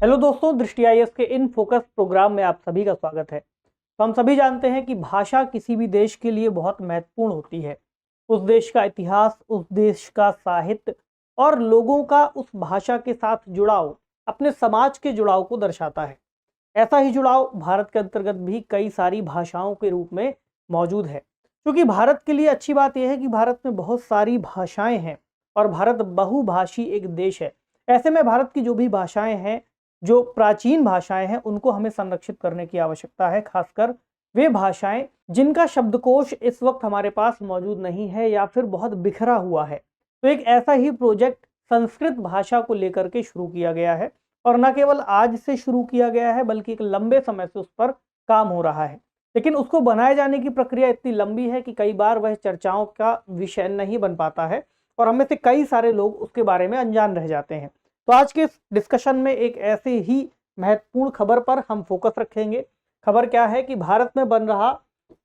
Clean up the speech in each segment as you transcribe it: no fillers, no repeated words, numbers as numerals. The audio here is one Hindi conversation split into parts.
हेलो दोस्तों, दृष्टि आईएएस के इन फोकस प्रोग्राम में आप सभी का स्वागत है। तो हम सभी जानते हैं कि भाषा किसी भी देश के लिए बहुत महत्वपूर्ण होती है। उस देश का इतिहास, उस देश का साहित्य और लोगों का उस भाषा के साथ जुड़ाव अपने समाज के जुड़ाव को दर्शाता है। ऐसा ही जुड़ाव भारत के अंतर्गत भी कई सारी भाषाओं के रूप में मौजूद है। क्योंकि भारत के लिए अच्छी बात यह है कि भारत में बहुत सारी भाषाएं हैं और भारत बहुभाषी एक देश है। ऐसे में भारत की जो भी भाषाएं हैं, जो प्राचीन भाषाएं हैं, उनको हमें संरक्षित करने की आवश्यकता है। खासकर वे भाषाएं जिनका शब्दकोश इस वक्त हमारे पास मौजूद नहीं है या फिर बहुत बिखरा हुआ है। तो एक ऐसा ही प्रोजेक्ट संस्कृत भाषा को लेकर के शुरू किया गया है और न केवल आज से शुरू किया गया है बल्कि एक लंबे समय से उस पर काम हो रहा है। लेकिन उसको बनाए जाने की प्रक्रिया इतनी लंबी है कि कई बार वह चर्चाओं का विषय नहीं बन पाता है और हमें से कई सारे लोग उसके बारे में अनजान रह जाते हैं। तो आज के इस डिस्कशन में एक ऐसे ही महत्वपूर्ण खबर पर हम फोकस रखेंगे। खबर क्या है कि भारत में बन रहा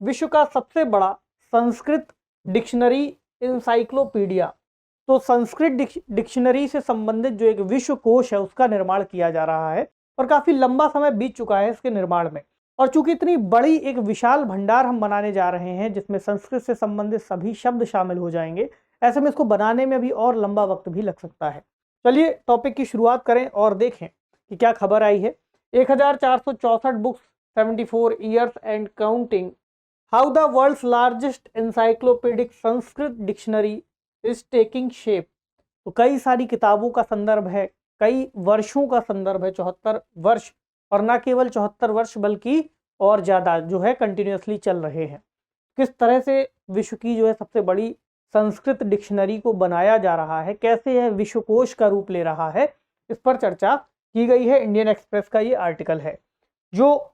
विश्व का सबसे बड़ा संस्कृत डिक्शनरी इंसाइक्लोपीडिया। तो संस्कृत डिक्शनरी से संबंधित जो एक विश्व कोश है उसका निर्माण किया जा रहा है और काफी लंबा समय बीत चुका है इसके निर्माण में। और चूंकि इतनी बड़ी एक विशाल भंडार हम बनाने जा रहे हैं जिसमें संस्कृत से संबंधित सभी शब्द शामिल हो जाएंगे, ऐसे में इसको बनाने में भी और लंबा वक्त भी लग सकता है। चलिए टॉपिक की शुरुआत करें और देखें कि क्या खबर आई है। 1464 books, 74 years and counting, how the world's largest encyclopedic Sanskrit dictionary is taking shape. तो कई सारी किताबों का संदर्भ है, कई वर्षों का संदर्भ है, 74 वर्ष, और ना केवल 74 वर्ष बल्कि और ज़्यादा जो है कंटिन्यूसली चल रहे हैं। किस तरह से विश्व की जो है सबसे बड़ी संस्कृत डिक्शनरी को बनाया जा रहा है, कैसे यह विश्वकोश का रूप ले रहा है, इस पर चर्चा की गई है। इंडियन एक्सप्रेस का ये आर्टिकल है। जो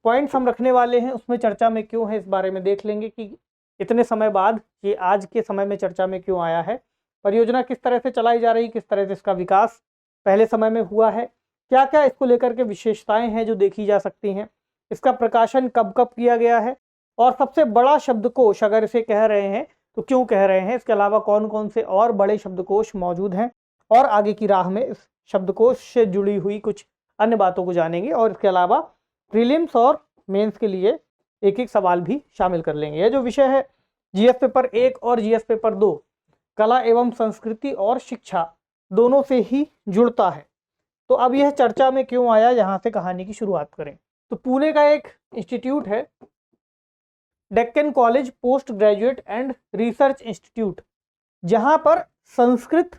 पॉइंट्स हम रखने वाले हैं उसमें चर्चा में क्यों है, इस बारे में देख लेंगे कि इतने समय बाद ये आज के समय में चर्चा में क्यों आया है, परियोजना किस तरह से चलाई जा रही, किस तरह से इसका विकास पहले समय में हुआ है, क्या क्या इसको लेकर के विशेषताएं हैं जो देखी जा सकती हैं, इसका प्रकाशन कब कब किया गया है, और सबसे बड़ा शब्दकोश अगर इसे कह रहे हैं तो क्यों कह रहे हैं, इसके अलावा कौन कौन से और बड़े शब्दकोश मौजूद हैं, और आगे की राह में इस शब्दकोश से जुड़ी हुई कुछ अन्य बातों को जानेंगे। और इसके अलावा प्रीलिम्स और मेंस के लिए एक एक सवाल भी शामिल कर लेंगे। यह जो विषय है जीएस पेपर 1 और जीएस पेपर 2, कला एवं संस्कृति और शिक्षा, दोनों से ही जुड़ता है। तो अब यह चर्चा में क्यों आया, यहाँ से कहानी की शुरुआत करें। तो पुणे का एक इंस्टीट्यूट है, Deccan college post graduate and research institute, जहां पर संस्कृत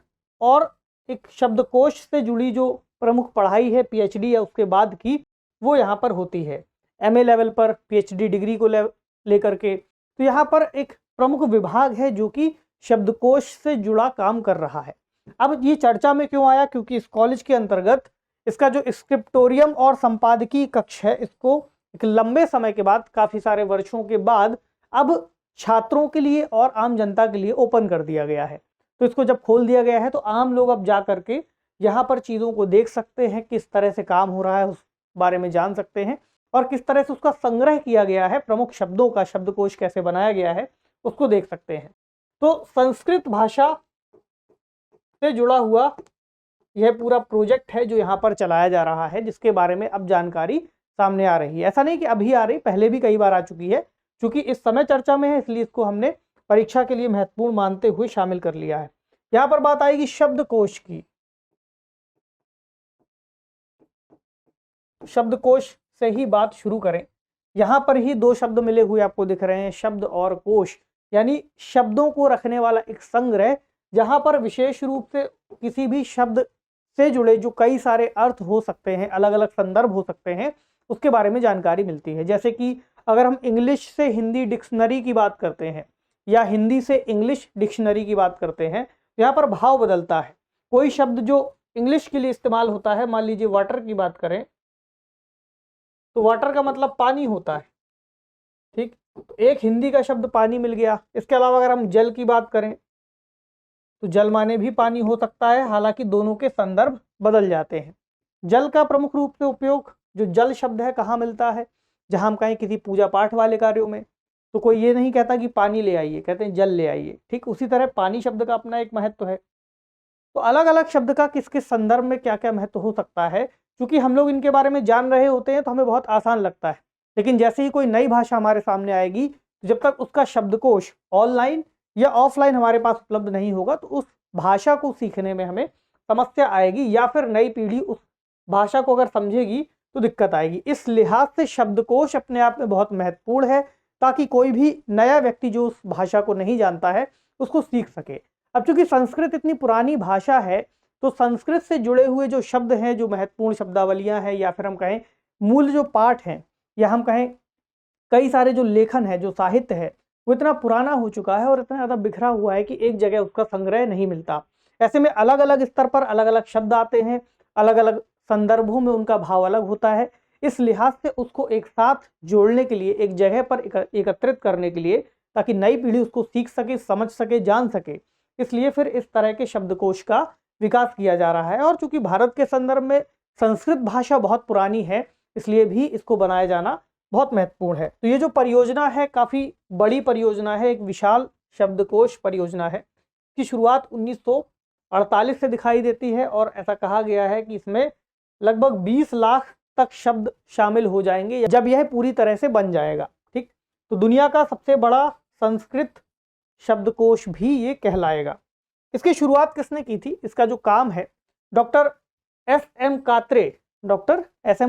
और एक शब्दकोश से जुड़ी जो प्रमुख पढ़ाई है पीएचडी या उसके बाद की, वो यहाँ पर होती है। एमए लेवल पर पीएचडी डिग्री को लेकर के तो यहाँ पर एक प्रमुख विभाग है जो कि शब्दकोश से जुड़ा काम कर रहा है। अब ये चर्चा में क्यों आया, क्योंकि इस कॉलेज के अंतर्गत इसका जो स्क्रिप्टोरियम और संपादकीय कक्ष है, इसको एक लंबे समय के बाद, काफी सारे वर्षों के बाद, अब छात्रों के लिए और आम जनता के लिए ओपन कर दिया गया है। तो इसको जब खोल दिया गया है तो आम लोग अब जा करके यहाँ पर चीज़ों को देख सकते हैं, किस तरह से काम हो रहा है उस बारे में जान सकते हैं, और किस तरह से उसका संग्रह किया गया है, प्रमुख शब्दों का शब्दकोश कैसे बनाया गया है उसको देख सकते हैं। तो संस्कृत भाषा से जुड़ा हुआ यह पूरा प्रोजेक्ट है जो यहाँ पर चलाया जा रहा है, जिसके बारे में अब जानकारी सामने आ रही है। ऐसा नहीं कि अभी आ रही, पहले भी कई बार आ चुकी है। क्योंकि इस समय चर्चा में है इसलिए इसको हमने परीक्षा के लिए महत्वपूर्ण मानते हुए शामिल कर लिया है। यहाँ पर बात आएगी शब्दकोश की। शब्दकोश से ही बात शुरू करें। यहाँ पर ही दो शब्द मिले हुए आपको दिख रहे हैं, शब्द और कोश, यानी शब्दों को रखने वाला एक संग्रह, जहाँ पर विशेष रूप से किसी भी शब्द से जुड़े जो कई सारे अर्थ हो सकते हैं, अलग अलग संदर्भ हो सकते हैं, उसके बारे में जानकारी मिलती है। जैसे कि अगर हम इंग्लिश से हिंदी डिक्शनरी की बात करते हैं या हिंदी से इंग्लिश डिक्शनरी की बात करते हैं, यहाँ पर भाव बदलता है। कोई शब्द जो इंग्लिश के लिए इस्तेमाल होता है, मान लीजिए वाटर की बात करें तो वाटर का मतलब पानी होता है, ठीक। तो एक हिंदी का शब्द पानी मिल गया। इसके अलावा अगर हम जल की बात करें तो जल माने भी पानी हो सकता है, हालांकि दोनों के संदर्भ बदल जाते हैं। जल का प्रमुख रूप से उपयोग जो जल शब्द है कहाँ मिलता है, जहाँ हम कहें किसी पूजा पाठ वाले कार्यों में, तो कोई ये नहीं कहता कि पानी ले आइए, कहते हैं जल ले आइए, ठीक। उसी तरह पानी शब्द का अपना एक महत्व है। तो अलग अलग शब्द का किस किस संदर्भ में क्या क्या महत्व हो सकता है, क्योंकि हम लोग इनके बारे में जान रहे होते हैं तो हमें बहुत आसान लगता है, लेकिन जैसे ही कोई नई भाषा हमारे सामने आएगी, जब तक उसका शब्दकोश ऑनलाइन या ऑफलाइन हमारे पास उपलब्ध नहीं होगा तो उस भाषा को सीखने में हमें समस्या आएगी, या फिर नई पीढ़ी उस भाषा को अगर समझेगी तो दिक्कत आएगी। इस लिहाज से शब्दकोश अपने आप में बहुत महत्वपूर्ण है, ताकि कोई भी नया व्यक्ति जो उस भाषा को नहीं जानता है उसको सीख सके। अब चूंकि संस्कृत इतनी पुरानी भाषा है, तो संस्कृत से जुड़े हुए जो शब्द हैं, जो महत्वपूर्ण शब्दावलियां हैं, या फिर हम कहें मूल जो पाठ हैं, या हम कहें कई सारे जो लेखन है, जो साहित्य है, वो इतना पुराना हो चुका है और इतना ज़्यादा बिखरा हुआ है कि एक जगह उसका संग्रह नहीं मिलता। ऐसे में अलग अलग स्तर पर अलग अलग शब्द आते हैं, अलग अलग संदर्भों में उनका भाव अलग होता है। इस लिहाज से उसको एक साथ जोड़ने के लिए, एक जगह पर एकत्रित करने के लिए, ताकि नई पीढ़ी उसको सीख सके, समझ सके, जान सके, इसलिए फिर इस तरह के शब्दकोश का विकास किया जा रहा है। और चूंकि भारत के संदर्भ में संस्कृत भाषा बहुत पुरानी है, इसलिए भी इसको बनाया जाना बहुत महत्वपूर्ण है। तो ये जो परियोजना है काफ़ी बड़ी परियोजना है, एक विशाल शब्दकोश परियोजना है। की शुरुआत 1948 से दिखाई देती है और ऐसा कहा गया है कि इसमें लगभग 20 लाख तक शब्द शामिल हो जाएंगे जब यह पूरी तरह से बन जाएगा। ठीक, तो दुनिया का सबसे बड़ा संस्कृत शब्दकोश भी ये कहलाएगा। इसकी शुरुआत किसने की थी? इसका जो काम है डॉक्टर एस.एम.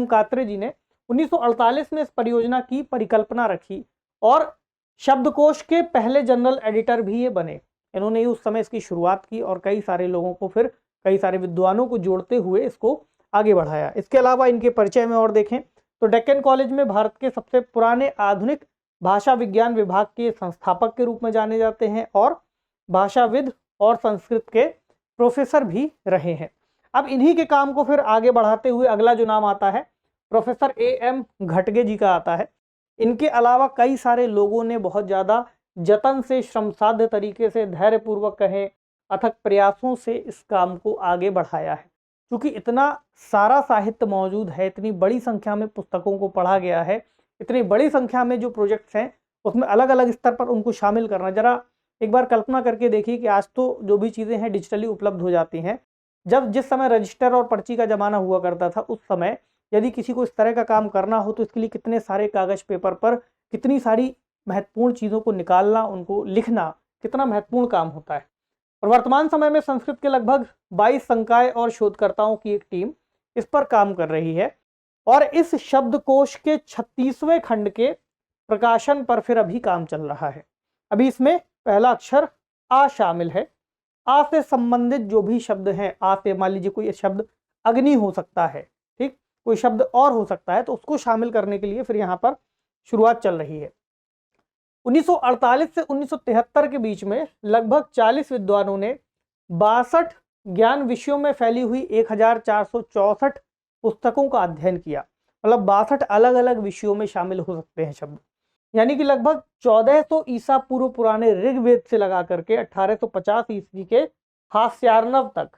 कात्रे जी ने 1948 में इस परियोजना की परिकल्पना रखी और शब्दकोश के पहले जनरल एडिटर भी ये बने। इन्होंने उस समय इसकी शुरुआत की और कई सारे लोगों को, फिर कई सारे विद्वानों को जोड़ते हुए इसको आगे बढ़ाया। इसके अलावा इनके परिचय में और देखें तो डेक्कन कॉलेज में भारत के सबसे पुराने आधुनिक भाषा विज्ञान विभाग के संस्थापक के रूप में जाने जाते हैं और भाषाविद और संस्कृत के प्रोफेसर भी रहे हैं। अब इन्हीं के काम को फिर आगे बढ़ाते हुए अगला जो नाम आता है प्रोफेसर ए.एम. घटगे जी का आता है। इनके अलावा कई सारे लोगों ने बहुत ज़्यादा जतन से, श्रमसाध्य तरीके से, धैर्यपूर्वक कहें, अथक प्रयासों से इस काम को आगे बढ़ाया है। क्योंकि इतना सारा साहित्य मौजूद है, इतनी बड़ी संख्या में पुस्तकों को पढ़ा गया है, इतनी बड़ी संख्या में जो प्रोजेक्ट्स हैं उसमें अलग अलग स्तर पर उनको शामिल करना, जरा एक बार कल्पना करके देखिए कि आज तो जो भी चीज़ें हैं डिजिटली उपलब्ध हो जाती हैं। जब जिस समय रजिस्टर और पर्ची का ज़माना हुआ करता था, उस समय यदि किसी को इस तरह का काम करना हो तो इसके लिए कितने सारे कागज़ पेपर पर कितनी सारी महत्वपूर्ण चीज़ों को निकालना, उनको लिखना कितना महत्वपूर्ण काम होता है। और वर्तमान समय में संस्कृत के लगभग 22 संकाय और शोधकर्ताओं की एक टीम इस पर काम कर रही है और इस शब्दकोश के 36वें खंड के प्रकाशन पर फिर अभी काम चल रहा है। अभी इसमें पहला अक्षर आ शामिल है। आ से संबंधित जो भी शब्द हैं, आ से मान लीजिए कोई शब्द अग्नि हो सकता है, ठीक, कोई शब्द और हो सकता है, तो उसको शामिल करने के लिए फिर यहाँ पर शुरुआत चल रही है। 1948 से 1973 के बीच में लगभग 40 विद्वानों ने 62 ज्ञान विषयों में फैली हुई 1464 पुस्तकों का अध्ययन किया। मतलब 62 अलग अलग विषयों में शामिल हो सकते हैं शब्द, यानी कि लगभग 1400 ईसा पूर्व पुराने ऋग्वेद से लगा करके 1850 ईस्वी के हास्यार्णव तक,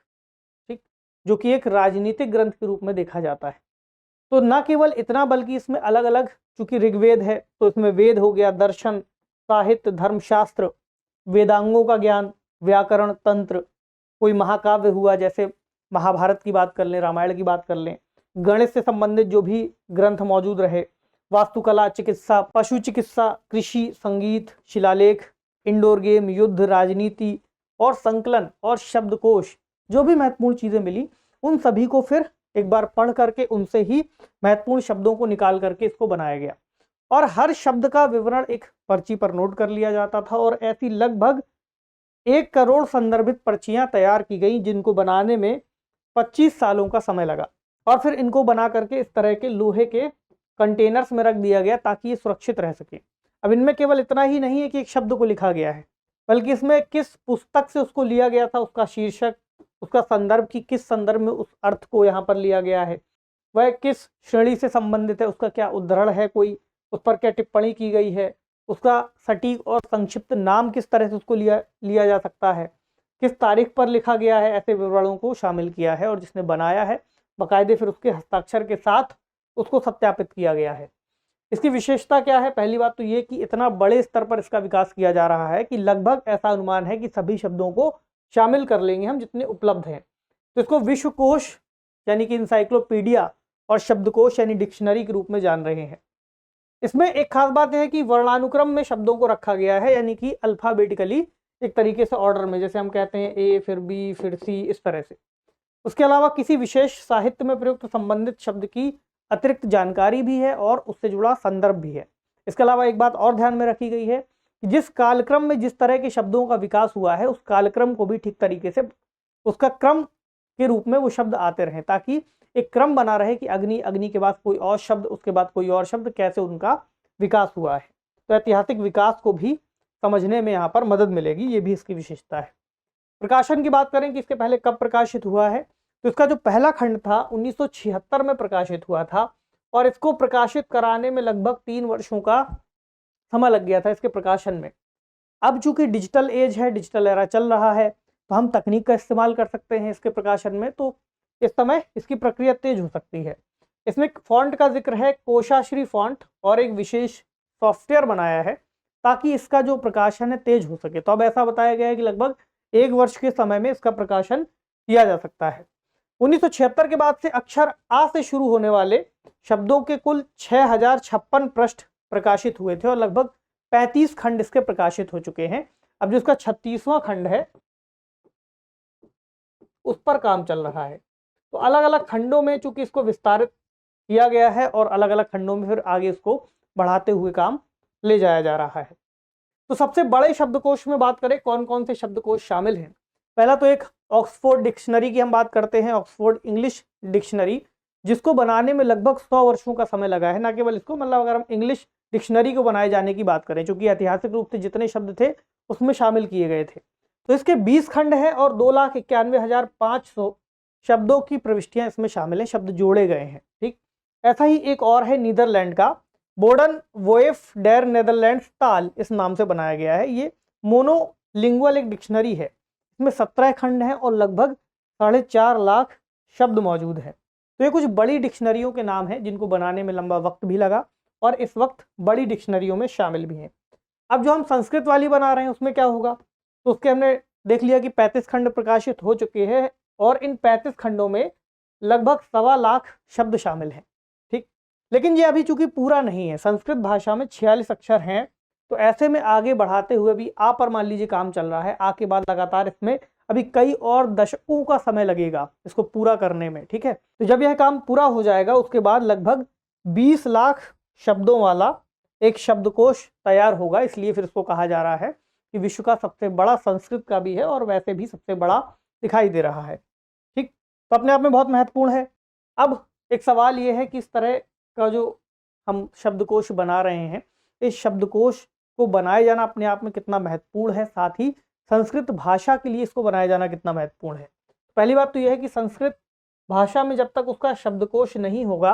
ठीक, जो कि एक राजनीतिक ग्रंथ के रूप में देखा जाता है। तो न केवल इतना बल्कि इसमें अलग अलग, चूंकि ऋग्वेद है तो इसमें वेद हो गया, दर्शन, साहित्य, धर्मशास्त्र, वेदांगों का ज्ञान, व्याकरण, तंत्र, कोई महाकाव्य हुआ जैसे महाभारत की बात कर लें, रामायण की बात कर लें, गणित से संबंधित जो भी ग्रंथ मौजूद रहे, वास्तुकला, चिकित्सा, पशु चिकित्सा, कृषि, संगीत, शिलालेख, इंडोर गेम, युद्ध, राजनीति और संकलन और शब्दकोश, जो भी महत्वपूर्ण चीज़ें मिली उन सभी को फिर एक बार पढ़ करके उनसे ही महत्वपूर्ण शब्दों को निकाल करके इसको बनाया गया और हर शब्द का विवरण एक पर्ची पर नोट कर लिया जाता था और ऐसी लगभग 1 करोड़ संदर्भित पर्चियां तैयार की गई, जिनको बनाने में 25 सालों का समय लगा और फिर इनको बना करके इस तरह के लोहे के कंटेनर्स में रख दिया गया ताकि ये सुरक्षित रह सके। अब इनमें केवल इतना ही नहीं है कि एक शब्द को लिखा गया है, बल्कि इसमें किस पुस्तक से उसको लिया गया था, उसका शीर्षक, उसका संदर्भ की किस संदर्भ में उस अर्थ को यहाँ पर लिया गया है, वह किस श्रेणी से संबंधित है, उसका क्या उद्धरण है, कोई उस पर क्या टिप्पणी की गई है, उसका सटीक और संक्षिप्त नाम किस तरह से उसको लिया जा सकता है, किस तारीख पर लिखा गया है, ऐसे विवरणों को शामिल किया है और जिसने बनाया है बाकायदे फिर उसके हस्ताक्षर के साथ उसको सत्यापित किया गया है। इसकी विशेषता क्या है? पहली बात तो ये कि इतना बड़े स्तर पर इसका विकास किया जा रहा है कि लगभग ऐसा अनुमान है कि सभी शब्दों को शामिल कर लेंगे हम जितने उपलब्ध हैं। तो इसको विश्वकोश यानी कि इंसाइक्लोपीडिया और शब्दकोश यानी डिक्शनरी के रूप में जान रहे हैं। इसमें एक खास बात यह है कि वर्णानुक्रम में शब्दों को रखा गया है, यानी कि अल्फाबेटिकली एक तरीके से ऑर्डर में, जैसे हम कहते हैं ए फिर बी फिर सी, इस तरह से। उसके अलावा किसी विशेष साहित्य में प्रयुक्त संबंधित शब्द की अतिरिक्त जानकारी भी है और उससे जुड़ा संदर्भ भी है। इसके अलावा एक बात और ध्यान में रखी गई है कि जिस कालक्रम में जिस तरह के शब्दों का विकास हुआ है उस कालक्रम को भी ठीक तरीके से उसका क्रम के रूप में वो शब्द आते रहें, ताकि एक क्रम बना रहे कि अग्नि, अग्नि के बाद कोई और शब्द, उसके बाद कोई और शब्द, कैसे उनका विकास हुआ है। तो ऐतिहासिक विकास को भी समझने में यहाँ पर मदद मिलेगी, ये भी इसकी विशेषता है। प्रकाशन की बात करें कि इसके पहले कब प्रकाशित हुआ है, तो इसका जो पहला खंड था 1976 में प्रकाशित हुआ था और इसको प्रकाशित कराने में लगभग 3 वर्षों का समय लग गया था इसके प्रकाशन में। अब चूंकि डिजिटल एज है, डिजिटल एरा चल रहा है, तो हम तकनीक का इस्तेमाल कर सकते हैं इसके प्रकाशन में, तो इस समय इसकी प्रक्रिया तेज हो सकती है। इसमें फॉन्ट का जिक्र है कोशाश्री फॉन्ट और एक विशेष सॉफ्टवेयर बनाया है ताकि इसका जो प्रकाशन है तेज हो सके। तो अब ऐसा बताया गया है कि लगभग 1 वर्ष के समय में इसका प्रकाशन किया जा सकता है। 1976 के बाद से अक्षर आ से शुरू होने वाले शब्दों के कुल 6056 पृष्ठ प्रकाशित हुए थे और लगभग 35 खंड इसके प्रकाशित हो चुके हैं। अब जो इसका 36वां खंड है उस पर काम चल रहा है। तो अलग अलग खंडों में चूंकि इसको विस्तारित किया गया है और अलग अलग खंडों में फिर आगे इसको बढ़ाते हुए काम ले जाया जा रहा है। तो सबसे बड़े शब्दकोश में बात करें कौन कौन से शब्दकोश शामिल हैं। पहला तो एक ऑक्सफोर्ड डिक्शनरी की हम बात करते हैं, ऑक्सफोर्ड इंग्लिश डिक्शनरी, जिसको बनाने में लगभग 100 वर्षों का समय लगा है। ना केवल इसको, मतलब अगर हम इंग्लिश डिक्शनरी को बनाए जाने की बात करें, चूंकि ऐतिहासिक रूप से जितने शब्द थे उसमें शामिल किए गए थे, तो इसके 20 खंड हैं और 2,91,500 शब्दों की प्रविष्टियां इसमें शामिल हैं, शब्द जोड़े गए हैं। ठीक, ऐसा ही एक और है नीदरलैंड का, बोर्डन वोएफ डेर नेदरलैंड्स ताल, इस नाम से बनाया गया है। ये मोनोलिंगुअल एक डिक्शनरी है, इसमें 17 खंड हैं और लगभग 4.5 लाख शब्द मौजूद हैं। तो ये कुछ बड़ी डिक्शनरियों के नाम हैं जिनको बनाने में लंबा वक्त भी लगा और इस वक्त बड़ी डिक्शनरियों में शामिल भी हैं। अब जो हम संस्कृत वाली बना रहे हैं उसमें क्या होगा, तो उसके हमने देख लिया कि 35 खंड प्रकाशित हो चुके हैं और इन 35 खंडों में लगभग 1.25 लाख शब्द शामिल हैं। ठीक, लेकिन ये अभी चूंकि पूरा नहीं है, संस्कृत भाषा में 46 अक्षर हैं, तो ऐसे में आगे बढ़ाते हुए भी आ पर मान लीजिए काम चल रहा है, आ के बाद लगातार इसमें अभी कई और दशकों का समय लगेगा इसको पूरा करने में। ठीक है, तो जब यह काम पूरा हो जाएगा उसके बाद लगभग 20 लाख शब्दों वाला एक शब्दकोश तैयार होगा। इसलिए फिर इसको कहा जा रहा है कि विश्व का सबसे बड़ा संस्कृत का भी है और वैसे भी सबसे बड़ा दिखाई दे रहा है। ठीक, तो अपने आप में बहुत महत्वपूर्ण है। अब एक सवाल ये है कि इस तरह का जो हम शब्दकोश बना रहे हैं, इस शब्दकोश को बनाए जाना अपने आप में कितना महत्वपूर्ण है, साथ ही संस्कृत भाषा के लिए इसको बनाया जाना कितना महत्वपूर्ण है। पहली बात तो यह है कि संस्कृत भाषा में जब तक उसका शब्दकोश नहीं होगा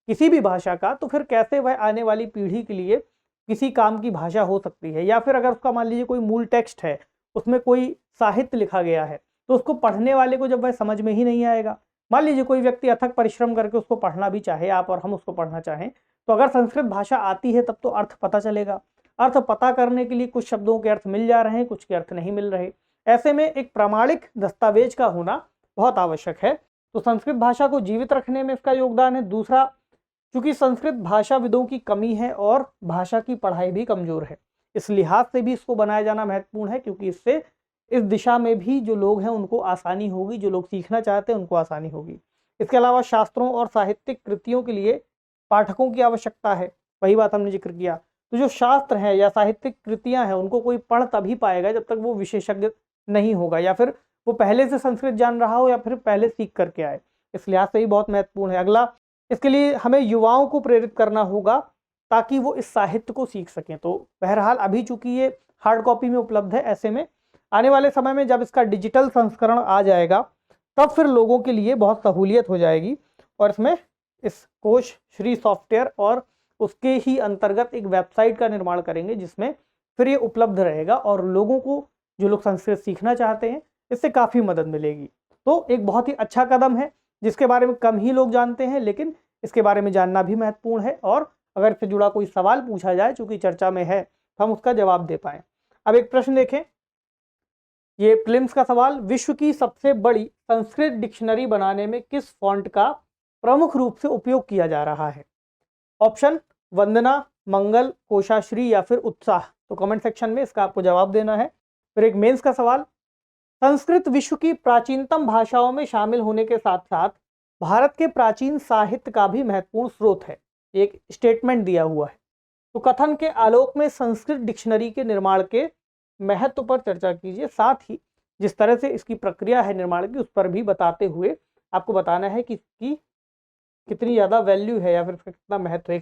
किसी भी भाषा का, तो फिर कैसे वह आने वाली पीढ़ी के लिए किसी काम की भाषा हो सकती है। या फिर अगर उसका मान लीजिए कोई मूल टेक्स्ट है, उसमें कोई साहित्य लिखा गया है, तो उसको पढ़ने वाले को जब वह समझ में ही नहीं आएगा, मान लीजिए कोई व्यक्ति अथक परिश्रम करके उसको पढ़ना भी चाहे, आप और हम उसको पढ़ना चाहें, तो अगर संस्कृत भाषा आती है तब तो अर्थ पता चलेगा। अर्थ पता करने के लिए कुछ शब्दों के अर्थ मिल जा रहे हैं, कुछ के अर्थ नहीं मिल रहे। ऐसे में एक प्रामाणिक दस्तावेज का होना बहुत आवश्यक है। तो संस्कृत भाषा को जीवित रखने में इसका योगदान है। दूसरा, चूंकि संस्कृत भाषाविदों की कमी है और भाषा की पढ़ाई भी कमजोर है, इस लिहाज से भी इसको बनाया जाना महत्वपूर्ण है, क्योंकि इससे इस दिशा में भी जो लोग हैं उनको आसानी होगी, जो लोग सीखना चाहते हैं उनको आसानी होगी। इसके अलावा शास्त्रों और साहित्यिक कृतियों के लिए पाठकों की आवश्यकता है, वही बात हमने जिक्र किया। तो जो शास्त्र हैं या साहित्यिक कृतियां हैं उनको कोई पढ़ तभी पाएगा जब तक वो विशेषज्ञ नहीं होगा, या फिर वो पहले से संस्कृत जान रहा हो या फिर पहले सीख करके आए। इस लिहाज से ही बहुत महत्वपूर्ण है। अगला, इसके लिए हमें युवाओं को प्रेरित करना होगा ताकि वो इस साहित्य को सीख सकें। तो बहरहाल अभी चूंकि ये हार्ड कॉपी में उपलब्ध है, ऐसे में आने वाले समय में जब इसका डिजिटल संस्करण आ जाएगा तब फिर लोगों के लिए बहुत सहूलियत हो जाएगी और इसमें इस कोश श्री सॉफ्टवेयर और उसके ही अंतर्गत एक वेबसाइट का निर्माण करेंगे जिसमें फिर ये उपलब्ध रहेगा और लोगों को, जो लोग संस्कृत सीखना चाहते हैं, इससे काफ़ी मदद मिलेगी। तो एक बहुत ही अच्छा कदम है जिसके बारे में कम ही लोग जानते हैं, लेकिन इसके बारे में जानना भी महत्वपूर्ण है और अगर इससे जुड़ा कोई सवाल पूछा जाए, चूंकि चर्चा में है, तो हम उसका जवाब दे पाएँ। अब एक प्रश्न देखें, ये प्रीलिम्स का सवाल, विश्व की सबसे बड़ी संस्कृत डिक्शनरी बनाने में किस फॉन्ट का प्रमुख रूप से उपयोग किया जा रहा है? ऑप्शन वंदना, मंगल, कोशाश्री या फिर उत्साह। तो कमेंट सेक्शन में इसका आपको जवाब देना है। फिर एक मेंस का सवाल, संस्कृत विश्व की प्राचीनतम भाषाओं में शामिल होने के साथ साथ भारत के प्राचीन साहित्य का भी महत्वपूर्ण स्रोत है। एक स्टेटमेंट दिया हुआ है। तो कथन के आलोक में संस्कृत डिक्शनरी के निर्माण के महत्व पर चर्चा कीजिए, साथ ही जिस तरह से इसकी प्रक्रिया है निर्माण की उस पर भी बताते हुए आपको बताना है कि इसकी कितनी ज़्यादा वैल्यू है या फिर कितना महत्व है।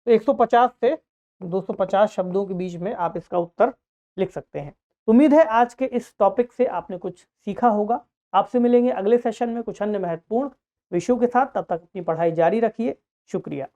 तो 150 से 250 शब्दों के बीच में आप इसका उत्तर लिख सकते हैं। उम्मीद है आज के इस टॉपिक से आपने कुछ सीखा होगा। आपसे मिलेंगे अगले सेशन में कुछ अन्य महत्वपूर्ण विषयों के साथ। तब तक अपनी पढ़ाई जारी रखिए। शुक्रिया।